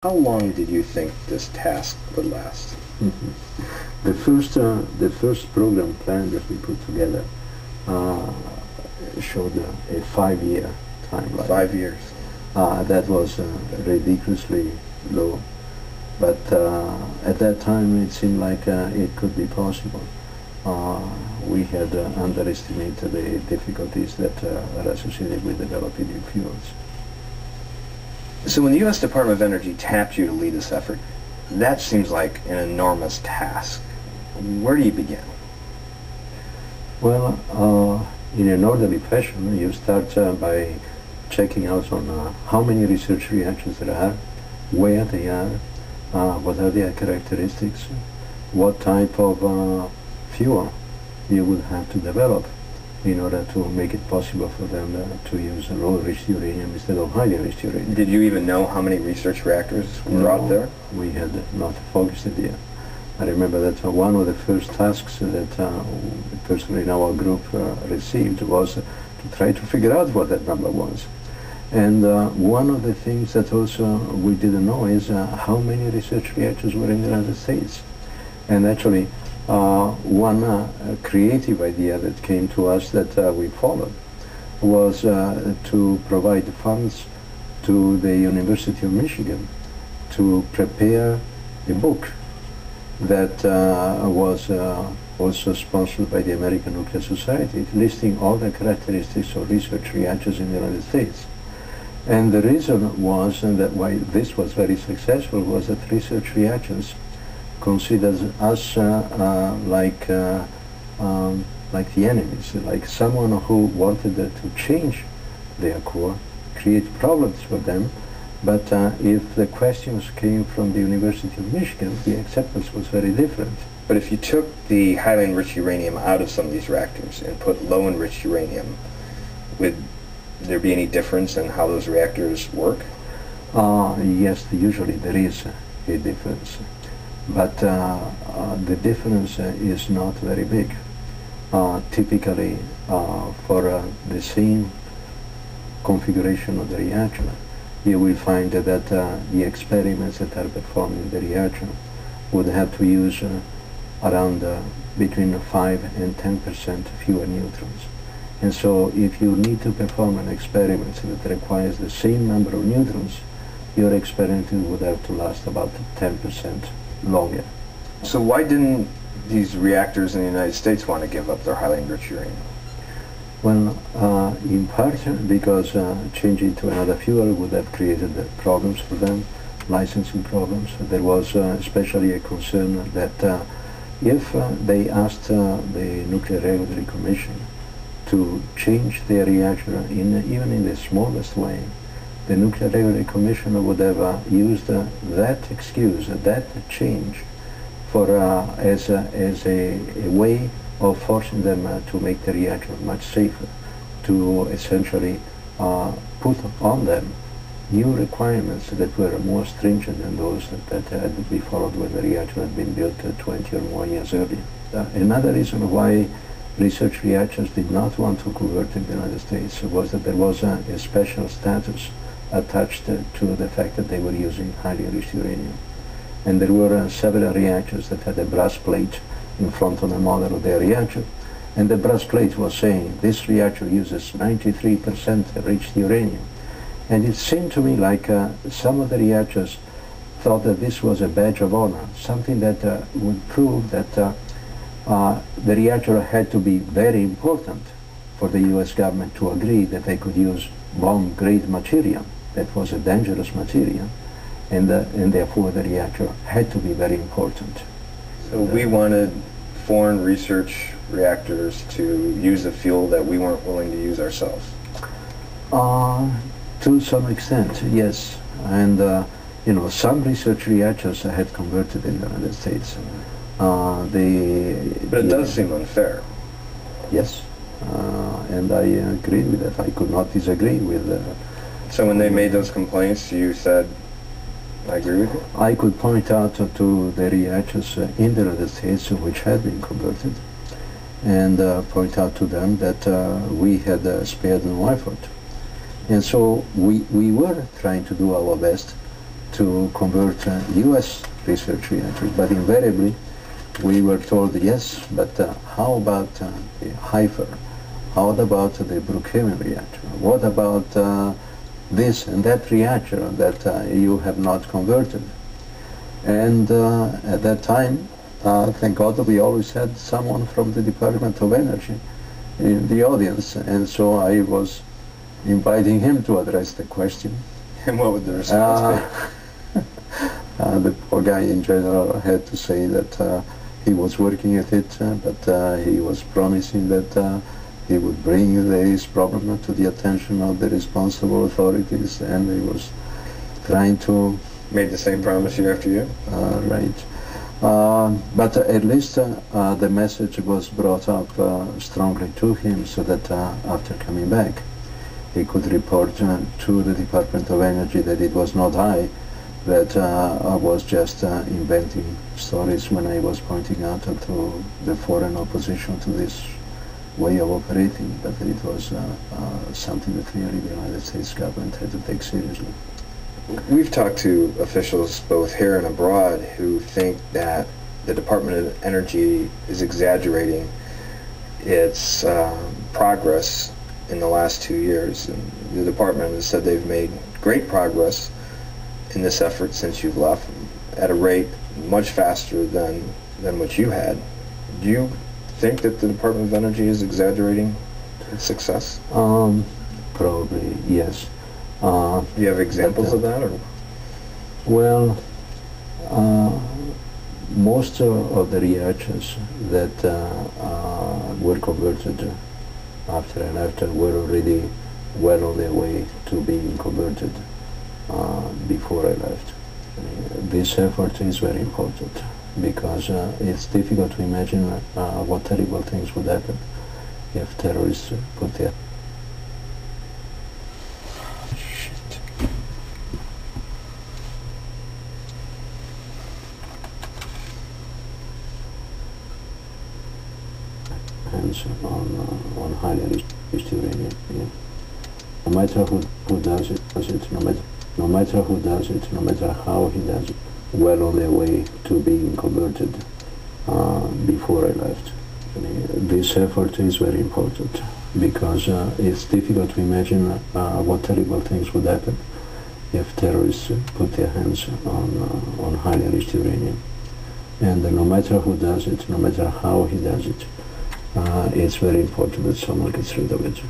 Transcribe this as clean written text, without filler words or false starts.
How long did you think this task would last? The first program plan that we put together showed a 5-year timeline. 5 years. That was ridiculously low, but at that time it seemed like it could be possible. We had underestimated the difficulties that are associated with developing new fuels. So when the U.S. Department of Energy tapped you to lead this effort, that seems like an enormous task. Where do you begin? Well, in an orderly fashion, you start by checking out on how many research reactors there are, where they are, what are their characteristics, what type of fuel you would have to develop in order to make it possible for them to use low-enriched uranium instead of highly-enriched uranium. Did you even know how many research reactors were out there? We had not a focused idea. I remember that one of the first tasks that the person in our group received was to try to figure out what that number was. And one of the things that also we didn't know is how many research reactors were in the United States. And actually, one creative idea that came to us that we followed was to provide funds to the University of Michigan to prepare a book that was also sponsored by the American Nuclear Society, listing all the characteristics of research reactors in the United States. And the reason was that why this was very successful was that research reactors considers us like the enemies, like someone who wanted to change their core, create problems for them. But if the questions came from the University of Michigan, the acceptance was very different. But if you took the highly enriched uranium out of some of these reactors and put low enriched uranium, would there be any difference in how those reactors work? Yes, usually there is a difference. But the difference is not very big. Typically, for the same configuration of the reactor, you will find that the experiments that are performed in the reactor would have to use around between 5 and 10% fewer neutrons. And so if you need to perform an experiment that requires the same number of neutrons, your experiment would have to last about 10% longer. So why didn't these reactors in the United States want to give up their highly enriched uranium? Well, in part because changing to another fuel would have created problems for them, licensing problems. There was especially a concern that if they asked the Nuclear Regulatory Commission to change their reactor even in the smallest way, the Nuclear Regulatory Commission would have used that excuse, that change, for as a way of forcing them to make the reactor much safer, to essentially put on them new requirements that were more stringent than those that had to be followed when the reactor had been built 20 or more years earlier. Another reason why research reactors did not want to convert in the United States was that there was a special status attached to the fact that they were using highly enriched uranium. And there were several reactors that had a brass plate in front of the model of their reactor, and the brass plate was saying this reactor uses 93% enriched uranium. And it seemed to me like some of the reactors thought that this was a badge of honor, something that would prove that the reactor had to be very important for the US government to agree that they could use bomb-grade material. That was a dangerous material, and therefore the reactor had to be very important. So we wanted foreign research reactors to use a fuel that we weren't willing to use ourselves? To some extent, yes. And you know, some research reactors had converted in the United States. But it does seem unfair. Yes, and I agree with that. I could not disagree with So when they made those complaints, you said, I agree with you? I could point out to the reactors in the United States which had been converted, and point out to them that we had spared no effort. And so we were trying to do our best to convert U.S. research reactors, but invariably we were told, yes, but how about the HIFER? How about the Brookhaven reactor? What about this and that reactor that you have not converted? And at that time, thank God we always had someone from the Department of Energy in the audience, and so I was inviting him to address the question. And what would the response be? The poor guy in general had to say that he was working at it, but he was promising that he would bring this problem to the attention of the responsible authorities, and he was trying to... Made the same promise year after year? Right. But at least the message was brought up strongly to him, so that after coming back he could report to the Department of Energy that it was not I that I was just inventing stories when I was pointing out to the foreign opposition to this way of operating, but it was something that really the United States government had to take seriously. We've talked to officials both here and abroad who think that the Department of Energy is exaggerating its progress in the last 2 years. And the department has said they've made great progress in this effort since you've left, at a rate much faster than what you had. Do you think that the Department of Energy is exaggerating its success? Probably, yes. Do you have examples of that? Or? Well, most of the reactors that were converted after I left were already well on their way to being converted before I left. This effort is very important because it's difficult to imagine what terrible things would happen if terrorists put their hands on highly enriched uranium. Yeah. No matter who does it, no matter who does it, no matter how he does it, well on their way to being converted before I left. This effort is very important because it's difficult to imagine what terrible things would happen if terrorists put their hands on highly enriched uranium. And no matter who does it, no matter how he does it, it's very important that someone gets rid of it.